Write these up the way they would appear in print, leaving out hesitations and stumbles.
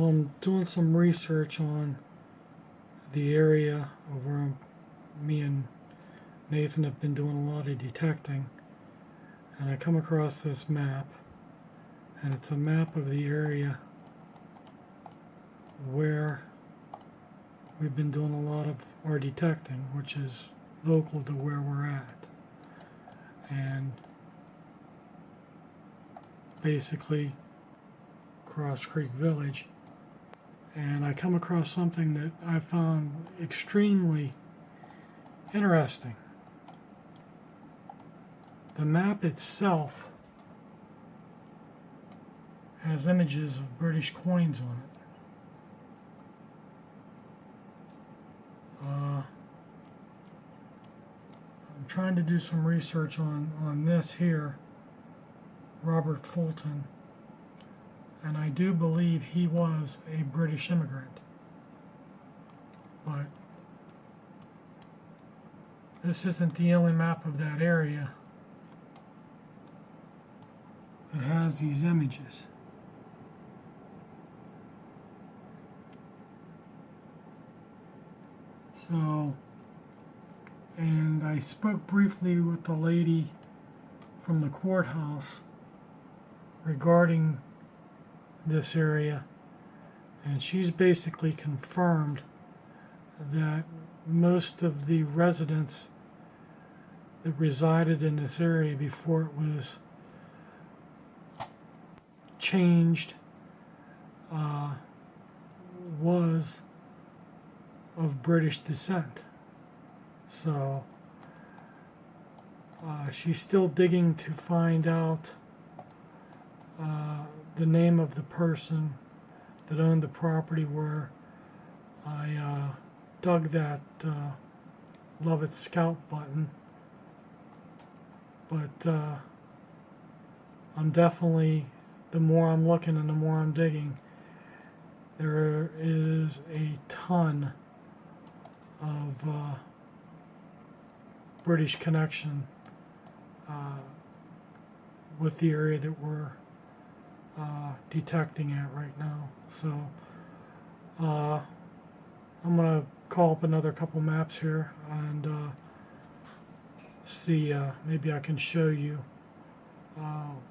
I'm doing some research on the area of where me and Nathan have been doing a lot of detecting, and I come across this map, and it's a map of the area where we've been doing a lot of our detecting, which is local to where we're at, and basically Cross Creek Village. And I come across something that I found extremely interesting. The map itself has images of British coins on it. I'm trying to do some research on this here, Robert Fulton, and I do believe he was a British immigrant. But this isn't the only map of that area. It has these images. So, and I spoke briefly with the lady from the courthouse regarding this area, and she's basically confirmed that most of the residents that resided in this area before it was changed was of British descent. So she's still digging to find out the name of the person that owned the property where I dug that Love It Scout button. But I'm definitely, the more I'm looking and the more I'm digging, there is a ton of British connection with the area that we're detecting at right now. So I'm going to call up another couple maps here and see, maybe I can show you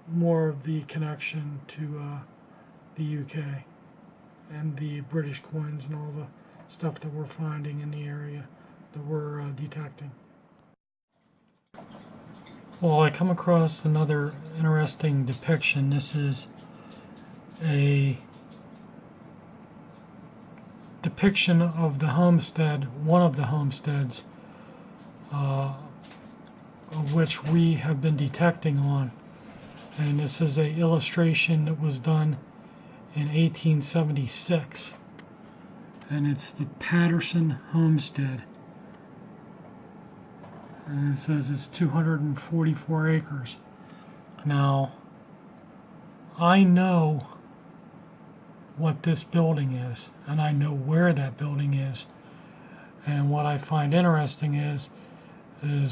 more of the connection to the UK and the British coins and all the stuff that we're finding in the area that we're detecting. Well, I come across another interesting depiction. This is a depiction of the homestead, one of the homesteads of which we have been detecting on. And this is an illustration that was done in 1876. And it's the Patterson Homestead. And it says it's 244 acres. Now, I know what this building is, and I know where that building is. And what I find interesting is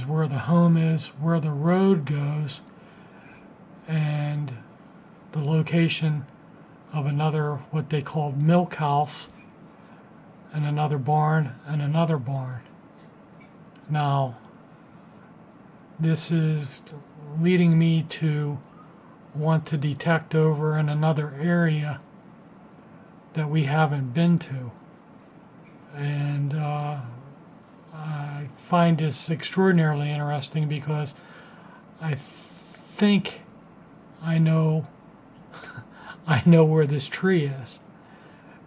where the home is, where the road goes, and the location of another, what they called milk house, and another barn, and another barn. Now, this is leading me to want to detect over in another area that we haven't been to. And I find this extraordinarily interesting because I think I know I know where this tree is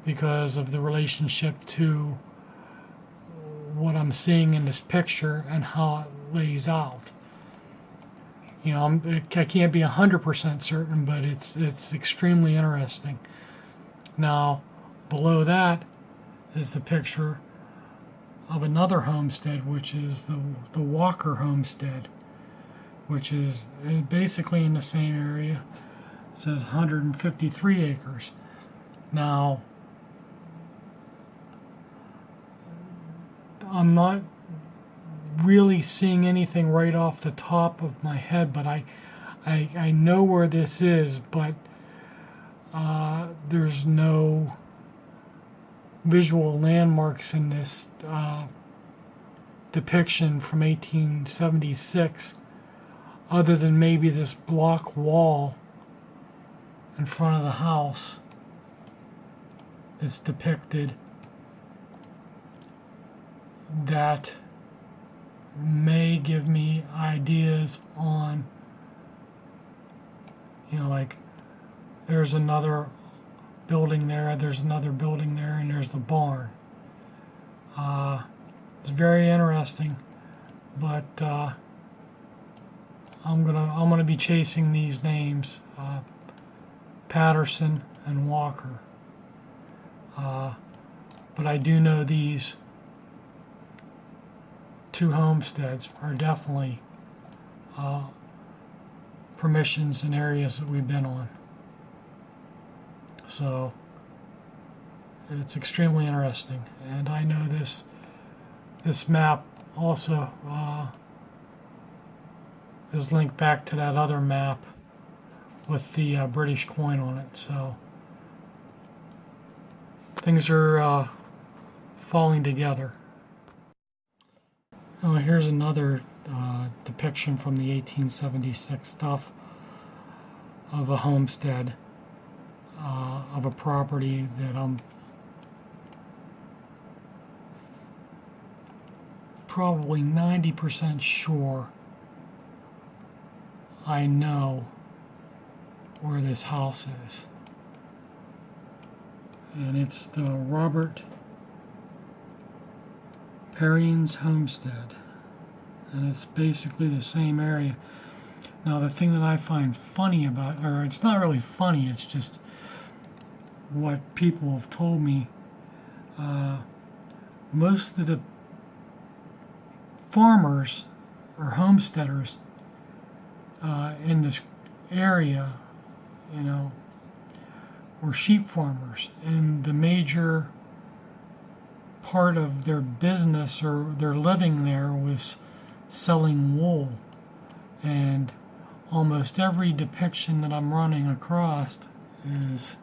because of the relationship to what I'm seeing in this picture and how it lays out. You know, I can't be 100% certain, but it's extremely interesting. Now, below that is the picture of another homestead, which is the Walker Homestead, which is basically in the same area. It says 153 acres. Now, I'm not really seeing anything right off the top of my head, but I know where this is, but there's no visual landmarks in this depiction from 1876, other than maybe this block wall in front of the house that's depicted, that may give me ideas on, you know, like there's another building there, there's another building there, and there's the barn. It's very interesting, but I'm gonna be chasing these names, Patterson and Walker. But I do know these two homesteads are definitely permissions in areas that we've been on. So it's extremely interesting, and I know this map also is linked back to that other map with the British coin on it. So things are falling together. Oh, here's another depiction from the 1876 stuff of a homestead, of a property that I'm probably 90% sure I know where this house is. And it's the Robert Perrine's homestead. And it's basically the same area. Now the thing that I find funny about, or it's not really funny, it's just what people have told me, most of the farmers or homesteaders in this area, you know, were sheep farmers, and the major part of their business or their living there was selling wool. And almost every depiction that I'm running across is,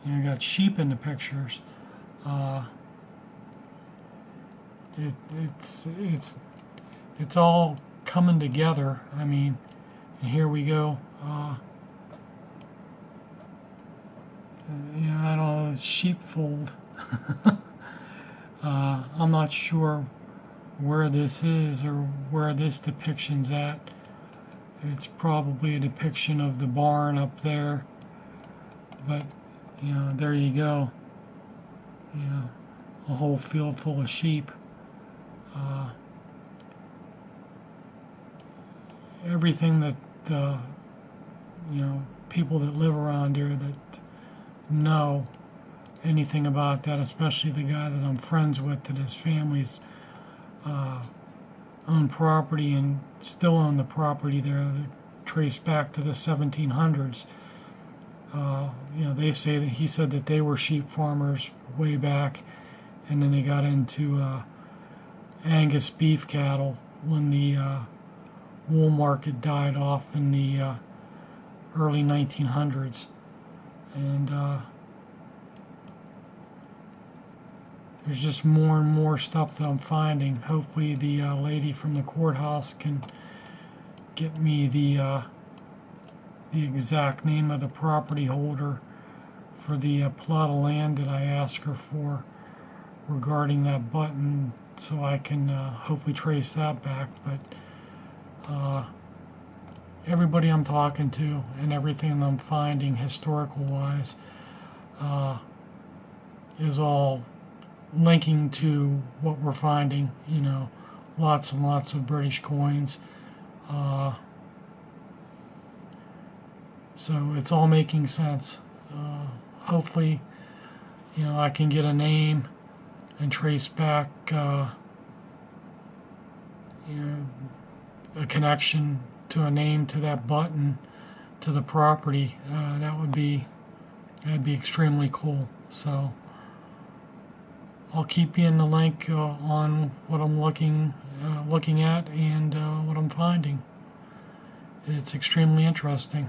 you know, got sheep in the pictures. It's all coming together. I mean, and here we go. You know, I don't know, sheepfold. I'm not sure where this is or where this depiction's at. It's probably a depiction of the barn up there, but you know, there you go. You know, a whole field full of sheep. Everything that you know, people that live around here that know anything about that, especially the guy that I'm friends with, that his family's own property and still own the property there that traced back to the 1700s. You know, they say that he said that they were sheep farmers way back, and then they got into Angus beef cattle when the wool market died off in the early 1900s. And there's just more and more stuff that I'm finding. Hopefully the lady from the courthouse can get me the exact name of the property holder for the plot of land that I asked her for regarding that button, so I can hopefully trace that back. But everybody I'm talking to and everything I'm finding historical wise is all linking to what we're finding. You know, lots and lots of British coins. So it's all making sense. Hopefully, you know, I can get a name and trace back, you know, a connection to a name to that button to the property. That'd be extremely cool. So I'll keep you in the link on what I'm looking at and what I'm finding. It's extremely interesting.